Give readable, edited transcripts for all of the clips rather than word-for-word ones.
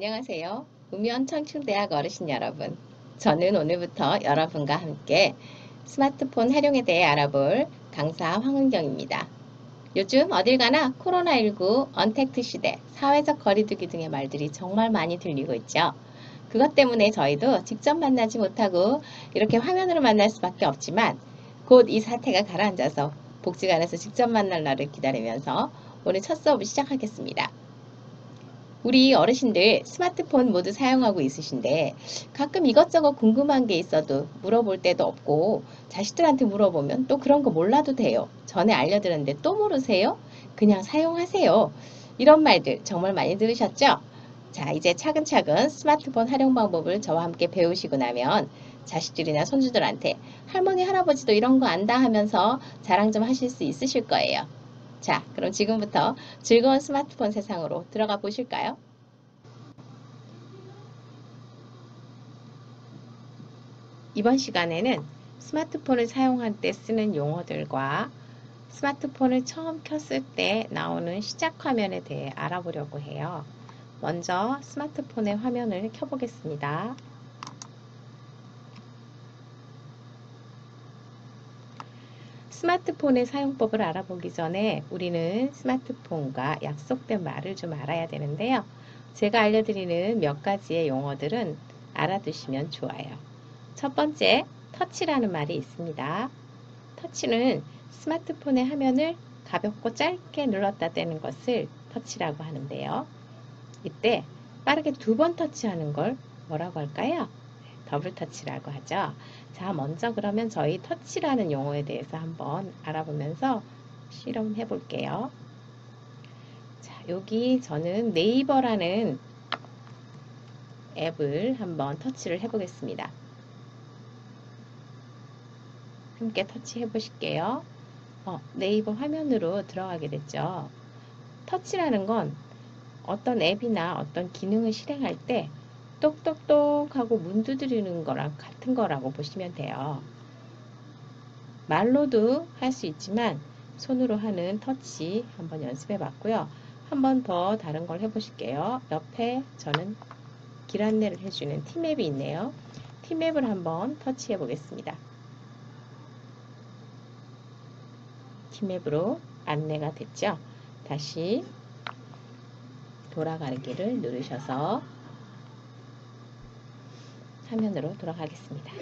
안녕하세요. 우면 청춘대학 어르신 여러분. 저는 오늘부터 여러분과 함께 스마트폰 활용에 대해 알아볼 강사 황은경입니다. 요즘 어딜 가나 코로나19, 언택트 시대, 사회적 거리두기 등의 말들이 정말 많이 들리고 있죠. 그것 때문에 저희도 직접 만나지 못하고 이렇게 화면으로 만날 수밖에 없지만 곧 이 사태가 가라앉아서 복지관에서 직접 만날 날을 기다리면서 오늘 첫 수업을 시작하겠습니다. 우리 어르신들 스마트폰 모두 사용하고 있으신데 가끔 이것저것 궁금한 게 있어도 물어볼 데도 없고 자식들한테 물어보면 또 그런 거 몰라도 돼요. 전에 알려드렸는데 또 모르세요? 그냥 사용하세요. 이런 말들 정말 많이 들으셨죠? 자, 이제 차근차근 스마트폰 활용 방법을 저와 함께 배우시고 나면 자식들이나 손주들한테 할머니, 할아버지도 이런 거 안다 하면서 자랑 좀 하실 수 있으실 거예요. 자, 그럼 지금부터 즐거운 스마트폰 세상으로 들어가 보실까요? 이번 시간에는 스마트폰을 사용할 때 쓰는 용어들과 스마트폰을 처음 켰을 때 나오는 시작 화면에 대해 알아보려고 해요. 먼저 스마트폰의 화면을 켜보겠습니다. 스마트폰의 사용법을 알아보기 전에 우리는 스마트폰과 약속된 말을 좀 알아야 되는데요. 제가 알려드리는 몇 가지의 용어들은 알아두시면 좋아요. 첫 번째, 터치라는 말이 있습니다. 터치는 스마트폰의 화면을 가볍고 짧게 눌렀다 떼는 것을 터치라고 하는데요. 이때 빠르게 두 번 터치하는 걸 뭐라고 할까요? 더블 터치라고 하죠. 자, 먼저 그러면 저희 터치라는 용어에 대해서 한번 알아보면서 실험해 볼게요. 자, 여기 저는 네이버라는 앱을 한번 터치를 해 보겠습니다. 함께 터치해 보실게요. 네이버 화면으로 들어가게 됐죠. 터치라는 건 어떤 앱이나 어떤 기능을 실행할 때 똑똑똑 하고 문 두드리는 거랑 같은 거라고 보시면 돼요. 말로도 할 수 있지만 손으로 하는 터치 한번 연습해 봤고요. 한번 더 다른 걸 해보실게요. 옆에 저는 길 안내를 해주는 티맵이 있네요. 티맵을 한번 터치해 보겠습니다. 티맵으로 안내가 됐죠. 다시 돌아가기를 누르셔서 화면으로 돌아가겠습니다.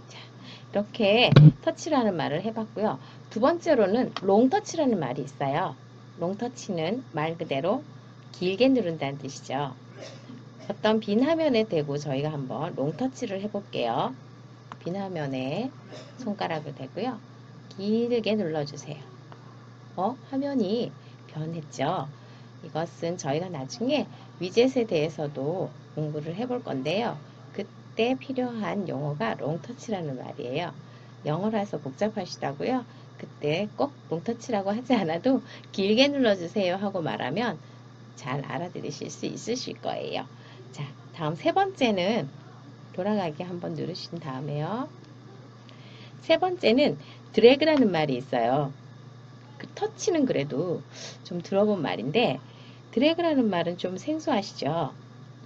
자, 이렇게 터치라는 말을 해봤고요. 두 번째로는 롱터치라는 말이 있어요. 롱터치는 말 그대로 길게 누른다는 뜻이죠. 어떤 빈 화면에 대고 저희가 한번 롱터치를 해볼게요. 빈 화면에 손가락을 대고요. 길게 눌러주세요. 화면이 변했죠. 이것은 저희가 나중에 위젯에 대해서도 공부를 해볼 건데요. 그때 필요한 용어가 롱터치라는 말이에요. 영어라서 복잡하시다고요? 그때 꼭 롱터치라고 하지 않아도 길게 눌러주세요 하고 말하면 잘 알아들으실 수 있으실 거예요. 자, 다음 세 번째는 돌아가기 한번 누르신 다음에요. 세 번째는 드래그라는 말이 있어요. 그 터치는 그래도 좀 들어본 말인데 드래그라는 말은 좀 생소하시죠?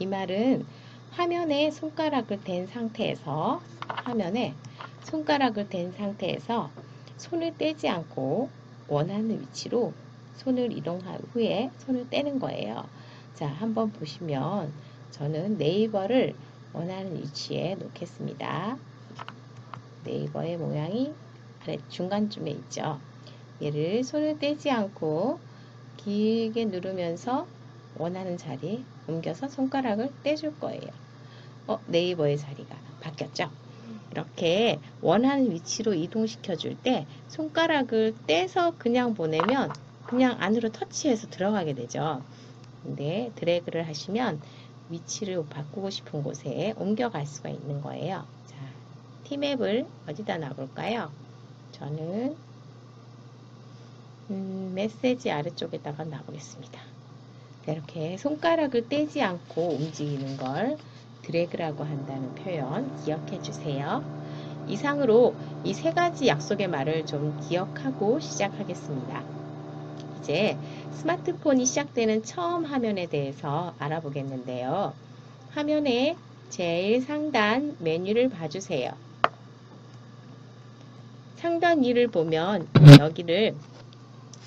이 말은 화면에 손가락을 댄 상태에서 손을 떼지 않고 원하는 위치로 손을 이동한 후에 손을 떼는 거예요. 자, 한번 보시면 저는 네이버를 원하는 위치에 놓겠습니다. 네이버의 모양이 아래 중간쯤에 있죠. 얘를 손을 떼지 않고 길게 누르면서 원하는 자리에 옮겨서 손가락을 떼줄 거예요. 네이버의 자리가 바뀌었죠? 이렇게 원하는 위치로 이동시켜 줄 때 손가락을 떼서 그냥 보내면 그냥 안으로 터치해서 들어가게 되죠. 근데 드래그를 하시면 위치를 바꾸고 싶은 곳에 옮겨갈 수가 있는 거예요. 자, 티맵을 어디다 놔볼까요? 저는 메시지 아래쪽에다가 놔보겠습니다. 이렇게 손가락을 떼지 않고 움직이는 걸 드래그라고 한다는 표현 기억해 주세요. 이상으로 이 세 가지 약속의 말을 좀 기억하고 시작하겠습니다. 이제 스마트폰이 시작되는 처음 화면에 대해서 알아보겠는데요. 화면의 제일 상단 메뉴를 봐주세요. 상단 위를 보면 여기를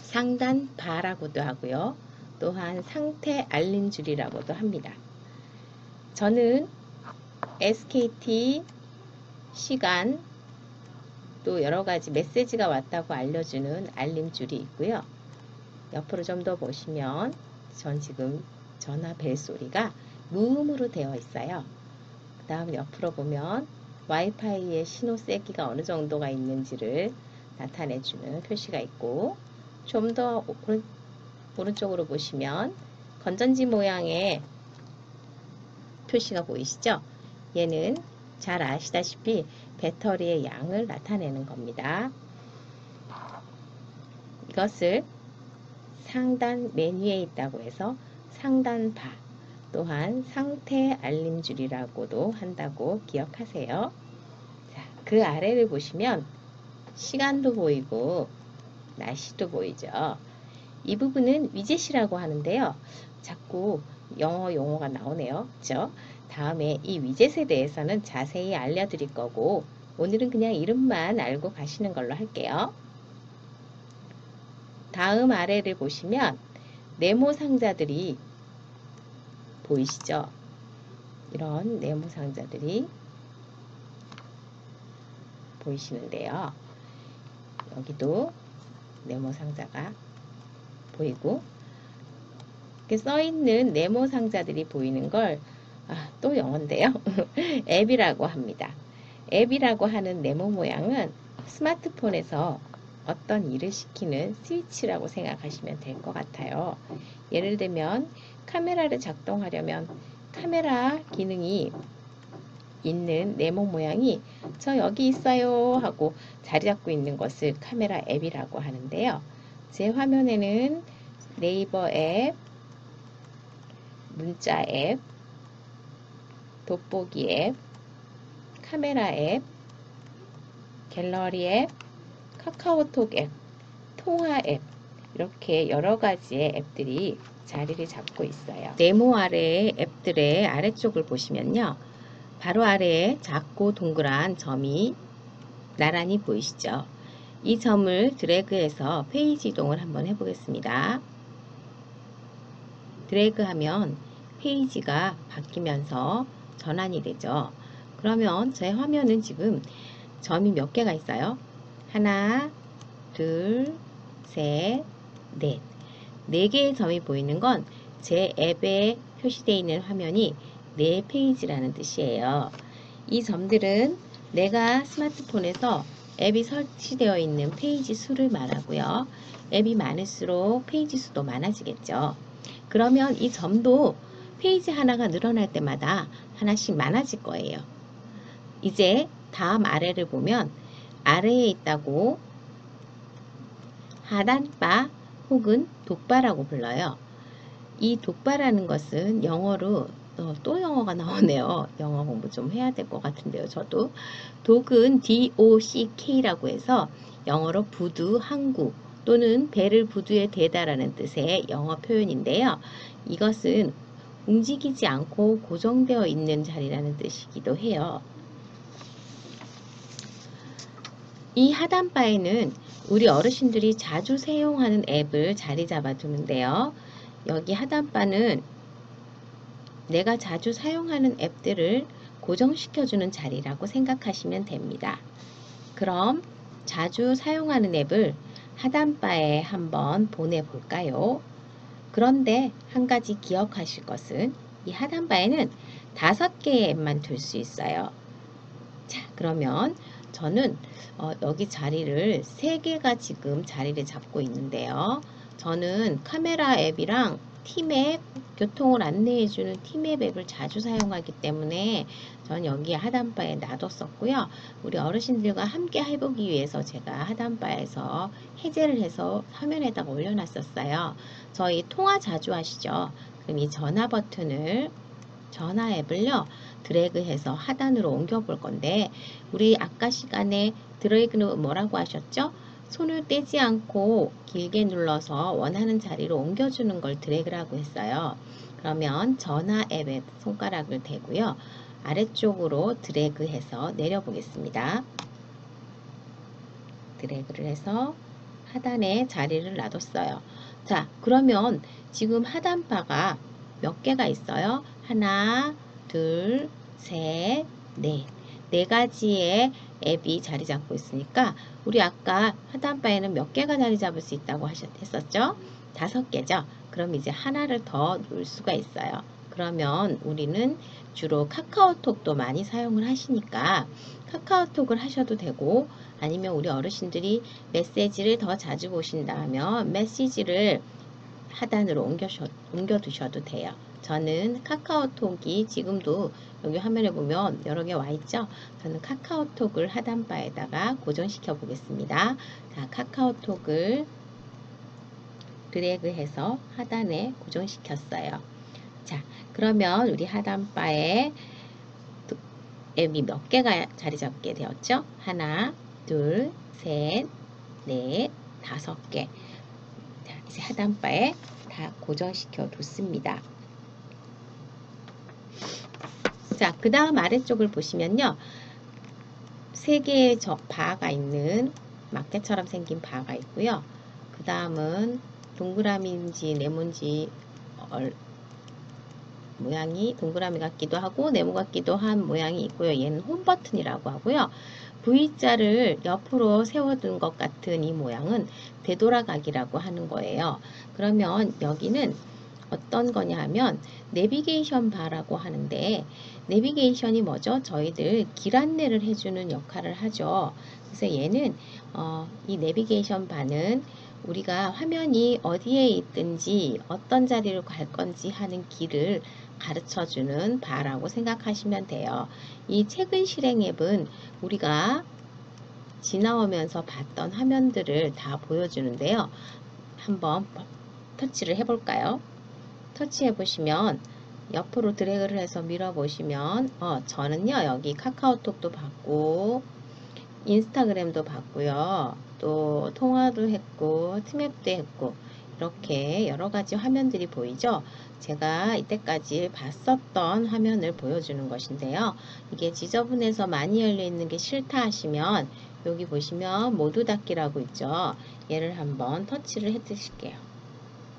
상단 바라고도 하고요. 또한 상태 알림줄이라고도 합니다. 저는 SKT 시간 또 여러가지 메시지가 왔다고 알려주는 알림줄이 있고요. 옆으로 좀 더 보시면 전 지금 전화 벨 소리가 무음으로 되어 있어요. 그 다음 옆으로 보면 와이파이의 신호 세기가 어느 정도가 있는지를 나타내주는 표시가 있고, 좀 더 오른쪽으로 보시면 건전지 모양의 표시가 보이시죠? 얘는 잘 아시다시피 배터리의 양을 나타내는 겁니다. 이것을 상단 메뉴에 있다고 해서 상단 바 또한 상태 알림줄이라고도 한다고 기억하세요. 자, 그 아래를 보시면 시간도 보이고 날씨도 보이죠. 이 부분은 위젯이라고 하는데요. 자꾸 영어 용어가 나오네요. 그렇죠? 다음에 이 위젯에 대해서는 자세히 알려드릴 거고, 오늘은 그냥 이름만 알고 가시는 걸로 할게요. 다음 아래를 보시면 네모 상자들이 보이시죠? 이런 네모 상자들이 보이시는데요. 여기도 네모 상자가 보이고, 이렇게 써있는 네모 상자들이 보이는 걸 또 영어인데요. 앱이라고 합니다. 앱이라고 하는 네모 모양은 스마트폰에서 어떤 일을 시키는 스위치라고 생각하시면 될 것 같아요. 예를 들면 카메라를 작동하려면 카메라 기능이 있는 네모 모양이 저 여기 있어요 하고 자리 잡고 있는 것을 카메라 앱이라고 하는데요. 제 화면에는 네이버 앱, 문자 앱, 돋보기 앱, 카메라 앱, 갤러리 앱, 카카오톡 앱, 통화 앱, 이렇게 여러 가지의 앱들이 자리를 잡고 있어요. 네모 아래의 앱들의 아래쪽을 보시면요. 바로 아래에 작고 동그란 점이 나란히 보이시죠? 이 점을 드래그해서 페이지 이동을 한번 해보겠습니다. 드래그하면 페이지가 바뀌면서 전환이 되죠. 그러면 제 화면은 지금 점이 몇 개가 있어요? 하나, 둘, 셋, 넷. 4개의 점이 보이는 건 제 앱에 표시되어 있는 화면이 4페이지라는 뜻이에요. 이 점들은 내가 스마트폰에서 앱이 설치되어 있는 페이지 수를 말하고요. 앱이 많을수록 페이지 수도 많아지겠죠. 그러면 이 점도 페이지 하나가 늘어날 때마다 하나씩 많아질 거예요. 이제 다음 아래를 보면 아래에 있다고 하단바 혹은 독바라고 불러요. 이 독바라는 것은 영어로 또 영어가 나오네요. 영어 공부 좀 해야 될 것 같은데요. 저도 독은 DOCK라고 해서 영어로 부두, 항구 또는 배를 부두에 대다라는 뜻의 영어 표현인데요. 이것은 움직이지 않고 고정되어 있는 자리라는 뜻이기도 해요. 이 하단바에는 우리 어르신들이 자주 사용하는 앱을 자리 잡아 두는데요. 여기 하단바는 내가 자주 사용하는 앱들을 고정시켜주는 자리라고 생각하시면 됩니다. 그럼 자주 사용하는 앱을 하단바에 한번 보내볼까요? 그런데 한 가지 기억하실 것은 이 하단바에는 5개의 앱만 둘 수 있어요. 자, 그러면 저는 여기 자리를 3개가 지금 자리를 잡고 있는데요. 저는 카메라 앱이랑 팀앱, 교통을 안내해주는 팀앱 앱을 자주 사용하기 때문에 저는 여기 하단바에 놔뒀었고요. 우리 어르신들과 함께 해보기 위해서 제가 하단바에서 해제를 해서 화면에다가 올려놨었어요. 저희 통화 자주 하시죠? 그럼 이 전화 버튼을 전화 앱을요 드래그해서 하단으로 옮겨 볼 건데, 우리 아까 시간에 드래그는 뭐라고 하셨죠? 손을 떼지 않고 길게 눌러서 원하는 자리로 옮겨주는 걸 드래그라고 했어요. 그러면 전화 앱에 손가락을 대고요. 아래쪽으로 드래그해서 내려보겠습니다. 드래그를 해서 하단에 자리를 놔뒀어요. 자, 그러면 지금 하단바가 몇 개가 있어요? 하나, 둘, 셋, 넷. 네 가지의 앱이 자리 잡고 있으니까 우리 아까 하단바에는 몇 개가 자리 잡을 수 있다고 했었죠? 5개죠? 그럼 이제 하나를 더 넣을 수가 있어요. 그러면 우리는 주로 카카오톡도 많이 사용을 하시니까 카카오톡을 하셔도 되고, 아니면 우리 어르신들이 메시지를 더 자주 보신다면 메시지를 하단으로 옮겨 두셔도 돼요. 저는 카카오톡이 지금도 여기 화면에 보면 여러 개 와 있죠? 저는 카카오톡을 하단바에다가 고정시켜 보겠습니다. 자, 카카오톡을 드래그해서 하단에 고정시켰어요. 자, 그러면 우리 하단바에 앱이 몇 개가 자리 잡게 되었죠? 하나, 둘, 셋, 넷, 5개. 자, 이제 하단바에 다 고정시켜 뒀습니다. 자, 그 다음 아래쪽을 보시면요. 3개의 바가 있는 막대처럼 생긴 바가 있고요. 그 다음은 동그라미인지 네모인지 모양이 동그라미 같기도 하고 네모 같기도 한 모양이 있고요. 얘는 홈 버튼이라고 하고요. V자를 옆으로 세워둔 것 같은 이 모양은 되돌아가기라고 하는 거예요. 그러면 여기는 어떤 거냐 하면 내비게이션 바라고 하는데, 내비게이션이 뭐죠? 저희들 길 안내를 해주는 역할을 하죠. 그래서 얘는 이 내비게이션 바는 우리가 화면이 어디에 있든지 어떤 자리로 갈 건지 하는 길을 가르쳐주는 바라고 생각하시면 돼요. 이 최근 실행 앱은 우리가 지나오면서 봤던 화면들을 다 보여주는데요. 한번 터치를 해볼까요? 터치해 보시면 옆으로 드래그를 해서 밀어 보시면 저는요 여기 카카오톡도 봤고 인스타그램도 봤고요, 또 통화도 했고 트맵도 했고 이렇게 여러가지 화면들이 보이죠. 제가 이때까지 봤었던 화면을 보여주는 것인데요. 이게 지저분해서 많이 열려있는 게 싫다 하시면 여기 보시면 모두 닫기라고 있죠. 얘를 한번 터치를 해 드릴게요.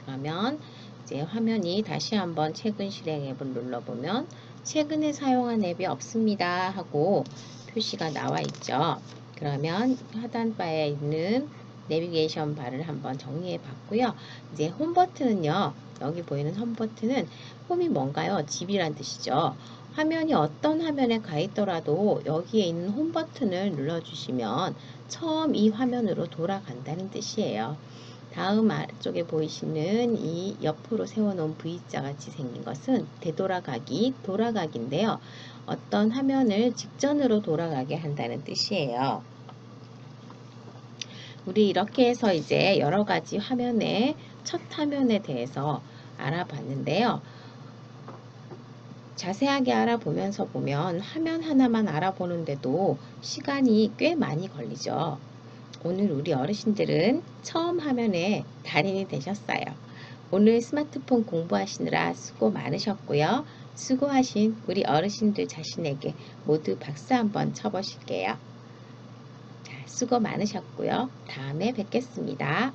그러면 이제 화면이 다시 한번 최근 실행 앱을 눌러보면 최근에 사용한 앱이 없습니다 하고 표시가 나와 있죠. 그러면 하단바에 있는 내비게이션 바를 한번 정리해 봤고요. 이제 홈 버튼은요. 여기 보이는 홈 버튼은 홈이 뭔가요? 집이란 뜻이죠. 화면이 어떤 화면에 가 있더라도 여기에 있는 홈 버튼을 눌러주시면 처음 이 화면으로 돌아간다는 뜻이에요. 다음 아래쪽에 보이시는 이 옆으로 세워놓은 V자 같이 생긴 것은 되돌아가기, 돌아가기인데요. 어떤 화면을 직전으로 돌아가게 한다는 뜻이에요. 우리 이렇게 해서 이제 여러 가지 화면의 첫 화면에 대해서 알아봤는데요. 자세하게 알아보면서 보면 화면 하나만 알아보는데도 시간이 꽤 많이 걸리죠. 오늘 우리 어르신들은 처음 화면에 달인이 되셨어요. 오늘 스마트폰 공부하시느라 수고 많으셨고요. 수고하신 우리 어르신들 자신에게 모두 박수 한번 쳐보실게요. 자, 수고 많으셨고요. 다음에 뵙겠습니다.